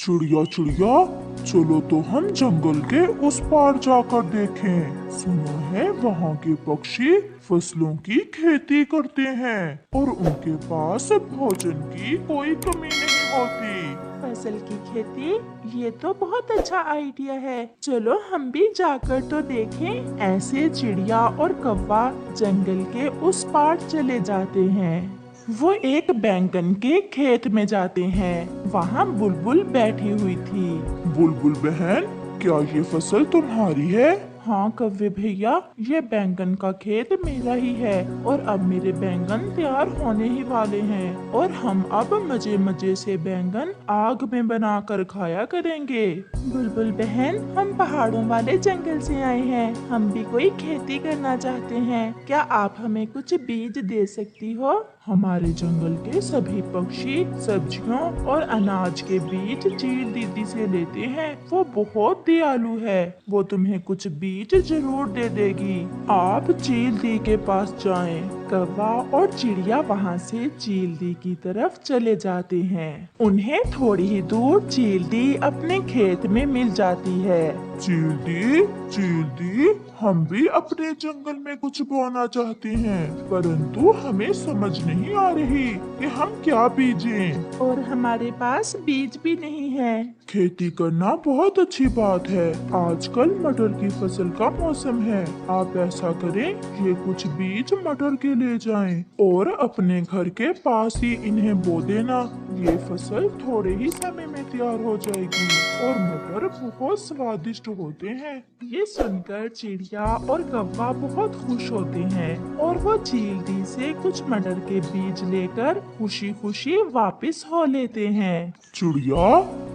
चिड़िया चिड़िया, चलो तो हम जंगल के उस पार जाकर देखें। सुना है वहाँ के पक्षी फसलों की खेती करते हैं और उनके पास भोजन की कोई कमी नहीं होती। फसल की खेती, ये तो बहुत अच्छा आइडिया है। चलो हम भी जाकर तो देखें। ऐसे चिड़िया और कौवा जंगल के उस पार चले जाते हैं। वो एक बैंगन के खेत में जाते हैं। वहाँ बुलबुल बैठी हुई थी। बुलबुल बहन, क्या ये फसल तुम्हारी है? हाँ कव्वे भैया, ये बैंगन का खेत मेरा ही है और अब मेरे बैंगन तैयार होने ही वाले हैं और हम अब मजे मजे से बैंगन आग में बनाकर खाया करेंगे। बुलबुल बहन, हम पहाड़ों वाले जंगल से आए हैं। हम भी कोई खेती करना चाहते हैं। क्या आप हमें कुछ बीज दे सकती हो? हमारे जंगल के सभी पक्षी सब्जियों और अनाज के बीज चील दीदी से लेते हैं। वो बहुत दयालु है। वो तुम्हें कुछ बीज जरूर दे देगी। आप चील दी के पास जाएं। कौवा और चिड़िया वहाँ से चील दी की तरफ चले जाते हैं। उन्हें थोड़ी ही दूर चील दी अपने खेत में मिल जाती है। चील दी, हम भी अपने जंगल में कुछ बोना चाहते हैं, परंतु हमें समझ नहीं आ रही कि हम क्या बीजें। और हमारे पास बीज भी नहीं है। खेती करना बहुत अच्छी बात है। आजकल मटर की फसल का मौसम है। आप ऐसा करें, ये कुछ बीज मटर के ले जाएं और अपने घर के पास ही इन्हें बो देना। ये फसल थोड़े ही समय में तैयार हो जाएगी और मटर बहुत स्वादिष्ट होते हैं। ये सुनकर चिड़िया और कौवा बहुत खुश होते हैं और वो चील दी से कुछ मटर के बीज लेकर खुशी खुशी वापस हो लेते हैं। चिड़िया,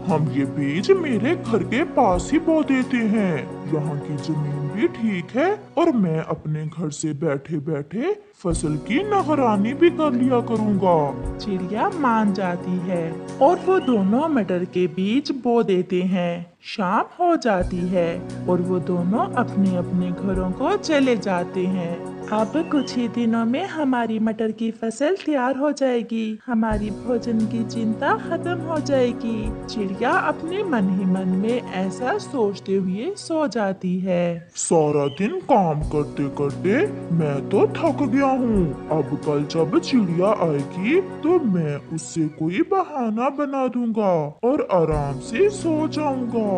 हम ये बीज मेरे घर के पास ही बो देते हैं। यहाँ की जमीन भी ठीक है और मैं अपने घर से बैठे बैठे फसल की निगरानी भी कर लिया करूँगा। चिड़िया मान जाती है और वो दोनों मटर के बीज बो देते हैं। शाम हो जाती है और वो दोनों अपने अपने घरों को चले जाते हैं। अब कुछ ही दिनों में हमारी मटर की फसल तैयार हो जाएगी। हमारी भोजन की चिंता खत्म हो जाएगी। चिड़िया अपने मन ही मन में ऐसा सोचते हुए सो जाती है। सारा दिन काम करते करते मैं तो थक गया हूँ। अब कल जब चिड़िया आएगी तो मैं उससे कोई बहाना बना दूंगा और आराम से सो जाऊंगा।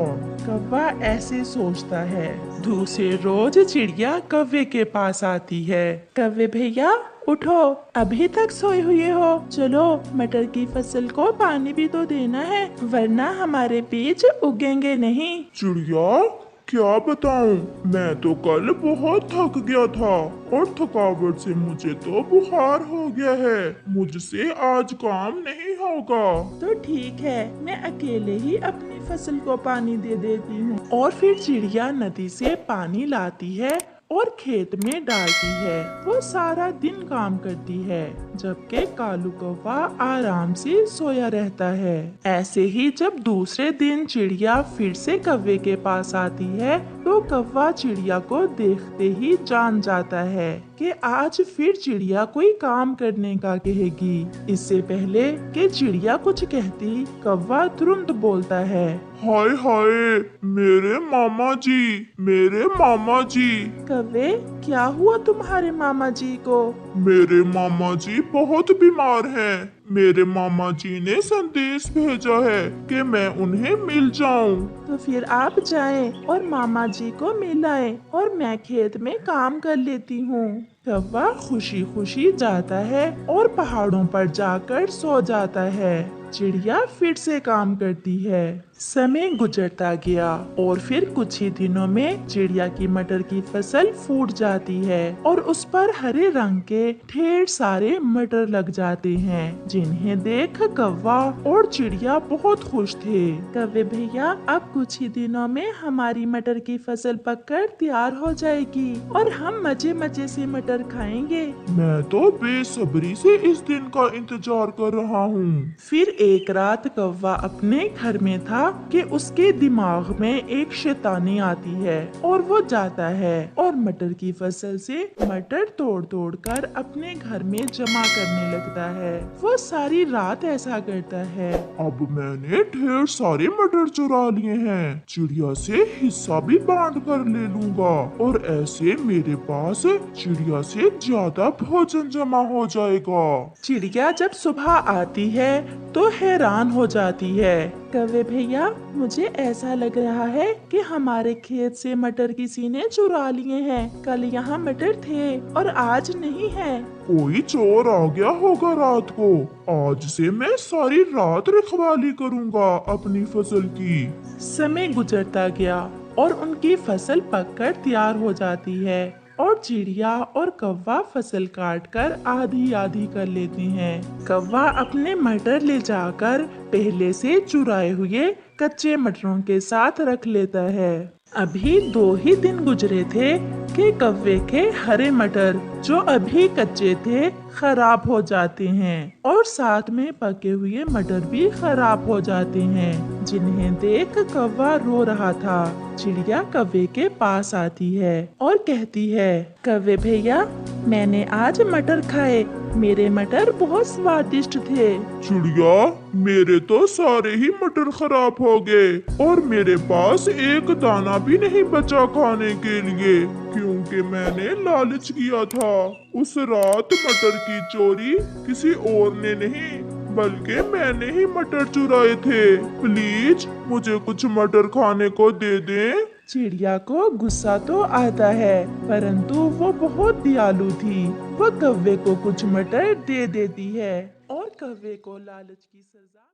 कौवा ऐसे सोचता है। दूसरे रोज चिड़िया कौवे के पास आती है। कौवे भैया उठो, अभी तक सोए हुए हो। चलो मटर की फसल को पानी भी तो देना है, वरना हमारे बीज उगेंगे नहीं। चिड़िया, क्या बताऊं, मैं तो कल बहुत थक गया था और थकावट से मुझे तो बुखार हो गया है। मुझसे आज काम नहीं होगा। तो ठीक है, मैं अकेले ही अपनी फसल को पानी दे देती हूँ। और फिर चिड़िया नदी से पानी लाती है और खेत में डालती है। वो सारा दिन काम करती है, जबकि कालू कौवा आराम से सोया रहता है। ऐसे ही जब दूसरे दिन चिड़िया फिर से कौवे के पास आती है तो कौवा चिड़िया को देखते ही जान जाता है कि आज फिर चिड़िया कोई काम करने का कहेगी। इससे पहले कि चिड़िया कुछ कहती, कौवा तुरंत बोलता है, हाय हाय, मेरे मामा जी, मेरे मामा जी। कौवे, क्या हुआ तुम्हारे मामा जी को? मेरे मामा जी बहुत बीमार हैं। मेरे मामा जी ने संदेश भेजा है कि मैं उन्हें मिल जाऊं। तो फिर आप जाएं और मामा जी को मिलाएं और मैं खेत में काम कर लेती हूँ। कौवा खुशी खुशी जाता है और पहाड़ों पर जाकर सो जाता है। चिड़िया फिर से काम करती है। समय गुजरता गया और फिर कुछ ही दिनों में चिड़िया की मटर की फसल फूट जाती है और उस पर हरे रंग के ढेर सारे मटर लग जाते हैं, जिन्हें देख कौवा और चिड़िया बहुत खुश थे। कौवे भैया, अब कुछ ही दिनों में हमारी मटर की फसल पककर तैयार हो जाएगी और हम मजे मजे से मटर खाएंगे। मैं तो बेसब्री से इस दिन का इंतजार कर रहा हूँ। फिर एक रात कौवा अपने घर में था कि उसके दिमाग में एक शैतानी आती है और वो जाता है और मटर की फसल से मटर तोड़ तोड़ कर अपने घर में जमा करने लगता है। वो सारी रात ऐसा करता है। अब मैंने ढेर सारे मटर चुरा लिए हैं, चिड़िया से हिस्सा भी बांट कर ले लूंगा और ऐसे मेरे पास चिड़िया से ज्यादा भोजन जमा हो जाएगा। चिड़िया जब सुबह आती है तो हैरान हो जाती है। कौवे भैया, मुझे ऐसा लग रहा है कि हमारे खेत से मटर किसी ने चुरा लिए हैं। कल यहाँ मटर थे और आज नहीं है। कोई चोर आ गया होगा रात को। आज से मैं सारी रात रखवाली करूंगा अपनी फसल की। समय गुजरता गया और उनकी फसल पककर तैयार हो जाती है और चिड़िया और कौवा फसल काटकर आधी आधी कर लेते हैं। कौवा अपने मटर ले जाकर पहले से चुराए हुए कच्चे मटरों के साथ रख लेता है। अभी 2 ही दिन गुजरे थे कि कौवे के हरे मटर जो अभी कच्चे थे खराब हो जाते हैं और साथ में पके हुए मटर भी खराब हो जाते हैं, जिन्हें देख कौवा रो रहा था। चिड़िया कौवे के पास आती है और कहती है, कौवे भैया, मैंने आज मटर खाए, मेरे मटर बहुत स्वादिष्ट थे। चिड़िया, मेरे तो सारे ही मटर खराब हो गए और मेरे पास एक दाना भी नहीं बचा खाने के लिए, क्योंकि मैंने लालच किया था। उस रात मटर की चोरी किसी और ने नहीं बल्कि मैंने ही मटर चुराए थे। प्लीज मुझे कुछ मटर खाने को दे दें। चिड़िया को गुस्सा तो आता है, परंतु वो बहुत दयालु थी। वो कौवे को कुछ मटर दे देती है और कौवे को लालच की सजा